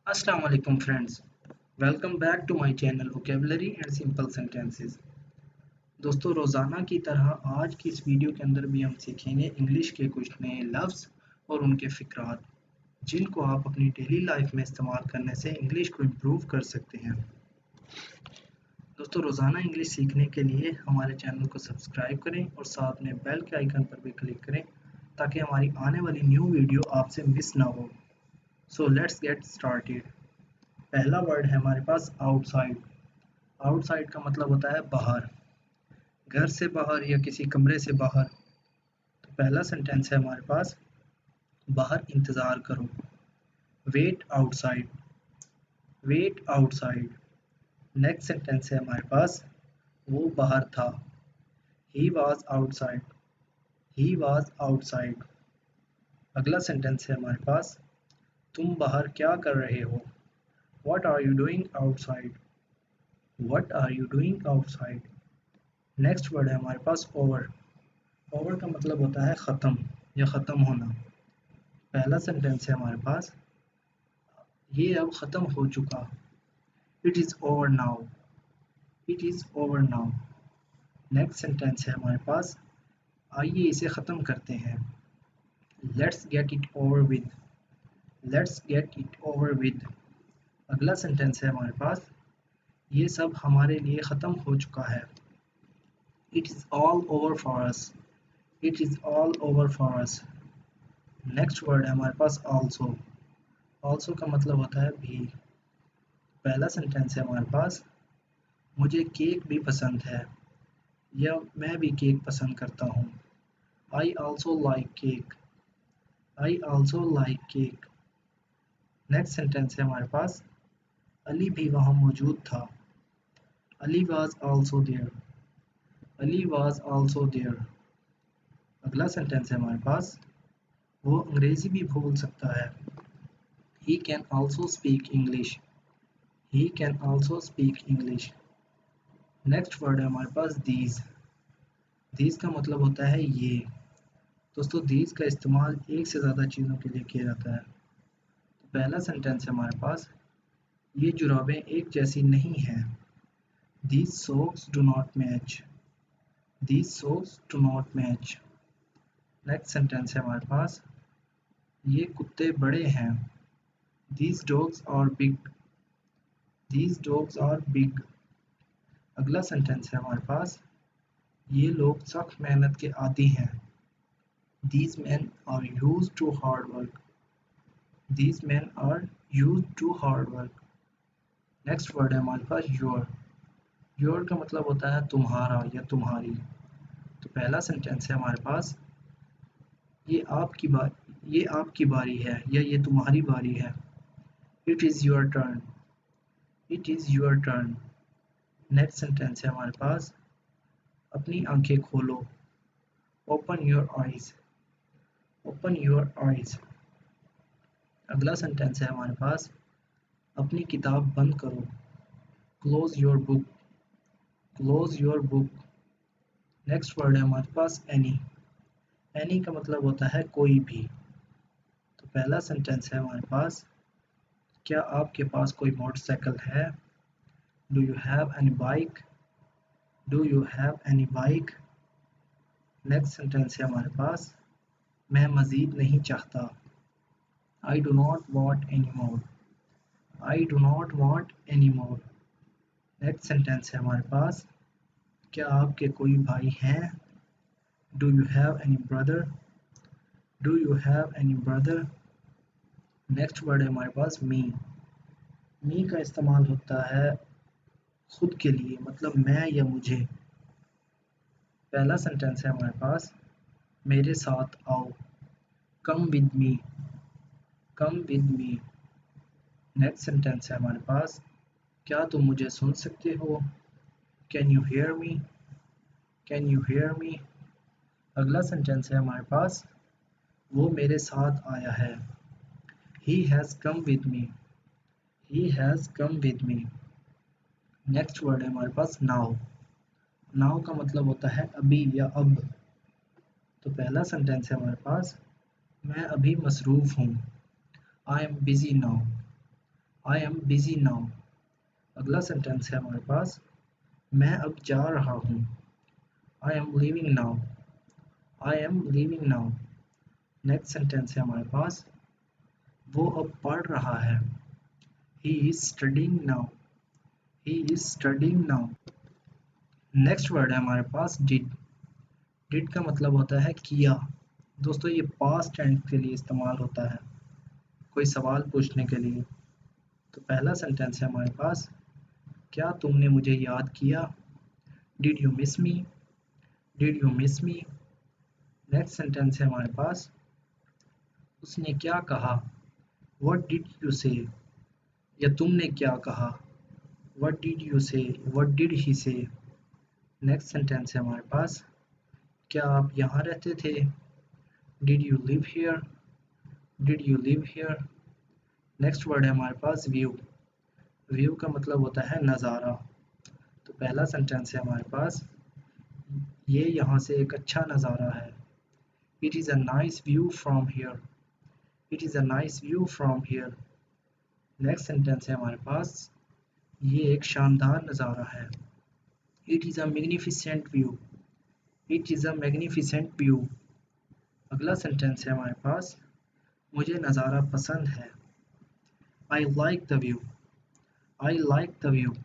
Assalamu alaikum friends. Welcome back to my channel Vocabulary and Simple Sentences. दोस्तों रोज़ाना की तरह आज की इस वीडियो के अंदर भी हम सीखेंगे इंग्लिश के कुछ नए लफ्ज़ और उनके फ़िक्रात जिनको आप अपनी डेली लाइफ में इस्तेमाल करने से इंग्लिश को इम्प्रूव कर सकते हैं। दोस्तों रोज़ाना इंग्लिश सीखने के लिए हमारे चैनल को सब्सक्राइब करें और साथ में बेल के आइकन पर भी क्लिक करें ताकि हमारी आने वाली न्यू वीडियो आपसे मिस ना हो। So let's get started. पहला वर्ड है हमारे पास आउटसाइड। आउटसाइड का मतलब होता है बाहर, घर से बाहर या किसी कमरे से बाहर। तो पहला सेंटेंस है हमारे पास बाहर इंतज़ार करो। Wait outside, wait outside. Next sentence है हमारे पास वो बाहर था। He was outside, he was outside. अगला सेंटेंस है हमारे पास तुम बाहर क्या कर रहे हो। What are you doing outside, what are you doing outside. Next word है हमारे पास ओवर। ओवर का मतलब होता है ख़त्म या ख़त्म होना। पहला सेंटेंस है हमारे पास ये अब ख़त्म हो चुका। It is over now, it is over now. Next sentence है हमारे पास आइए इसे ख़त्म करते हैं। Let's get it over with, let's get it over with. अगला सेंटेंस है हमारे पास ये सब हमारे लिए ख़त्म हो चुका है। It is all over for us, it is all over for us. Next word है हमारे पास ऑल्सो। ऑल्सो का मतलब होता है भी। पहला सेंटेंस है हमारे पास मुझे केक भी पसंद है या मैं भी केक पसंद करता हूँ। I also like cake, I also like cake. Next sentence है हमारे पास अली भी वहाँ मौजूद था। Ali was also there, Ali was also there. अगला सेंटेंस है हमारे पास वो अंग्रेज़ी भी बोल सकता है। He can also speak English, he can also speak English. Next word है हमारे पास दीज। दीज का मतलब होता है ये। दोस्तों दीज का इस्तेमाल एक से ज़्यादा चीज़ों के लिए किया जाता है। तो पहला सेंटेंस है हमारे पास ये जुराबें एक जैसी नहीं हैं। These socks do not match, these socks do not match. Next sentence है हमारे पास ये कुत्ते बड़े हैं। These dogs are big, these dogs are big. अगला सेंटेंस है हमारे पास ये लोग सख्त मेहनत के आदी हैं। These men are used to hard work, these men are used to hard work। Next word है हमारे पास योर। योर का मतलब होता है तुम्हारा या तुम्हारी। तो पहला सेंटेंस है हमारे पास ये आपकी ये आपकी बारी है या ये तुम्हारी बारी है। It is your turn, it is your turn. Next sentence है हमारे पास अपनी आंखें खोलो। Open your eyes, open your eyes. अगला सेंटेंस है हमारे पास अपनी किताब बंद करो। Close your book, close your book. Next word है हमारे पास एनी। एनी का मतलब होता है कोई भी। तो पहला सेंटेंस है हमारे पास क्या आपके पास कोई मोटरसाइकिल है। Do you have any bike, do you have any bike. Next sentence है हमारे पास मैं मज़ीद नहीं चाहता। I do not want any more, I do not want any more. Next sentence है हमारे पास क्या आपके कोई भाई हैं। Do you have any brother, do you have any brother. Next word है हमारे पास मी। मी का इस्तेमाल होता है खुद के लिए, मतलब मैं या मुझे। पहला सेंटेंस है हमारे पास मेरे साथ आओ। Come with me, come with me. Next sentence है हमारे पास क्या तुम मुझे सुन सकते हो। Can you hear me, can you hear me. अगला सेंटेंस है हमारे पास वो मेरे साथ आया है। He has come with me, he has come with me। Next word है हमारे पास नाउ। नाउ का मतलब होता है अभी या अब। तो पहला सेंटेंस है हमारे पास मैं अभी मसरूफ़ हूँ। I am busy now, I am busy now. अगला सेंटेंस है हमारे पास, मैं अब जा रहा हूँ। I am leaving now. I am leaving now. Next sentence है हमारे पास, वो अब पढ़ रहा है। He is studying now. He is studying now. Next word है हमारे पास डिड। डिड का मतलब होता है किया। दोस्तों ये पास्ट टेंस के लिए इस्तेमाल होता है, कोई सवाल पूछने के लिए। तो पहला सेंटेंस है हमारे पास, क्या तुमने मुझे याद किया। Did you miss me. Did you miss me. Next sentence है हमारे पास, उसने क्या कहा। व्हाट डिड यू से। या तुमने क्या कहा। व्हाट डिड यू से। व्हाट डिड ही से। नेक्स्ट सेंटेंस है हमारे पास, क्या आप यहाँ रहते थे। Did you live here. Did you live here. Next word है हमारे पास व्यू। व्यू का मतलब होता है नज़ारा। तो पहला सेंटेंस है हमारे पास, ये यहाँ से एक अच्छा नज़ारा है। It is a nice view from here. It is a nice view from here. Next sentence है हमारे पास, ये एक शानदार नज़ारा है। It is a magnificent view. It is a magnificent view. अगला सेंटेंस है हमारे पास, मुझे नज़ारा पसंद है। I like the view. I like the view.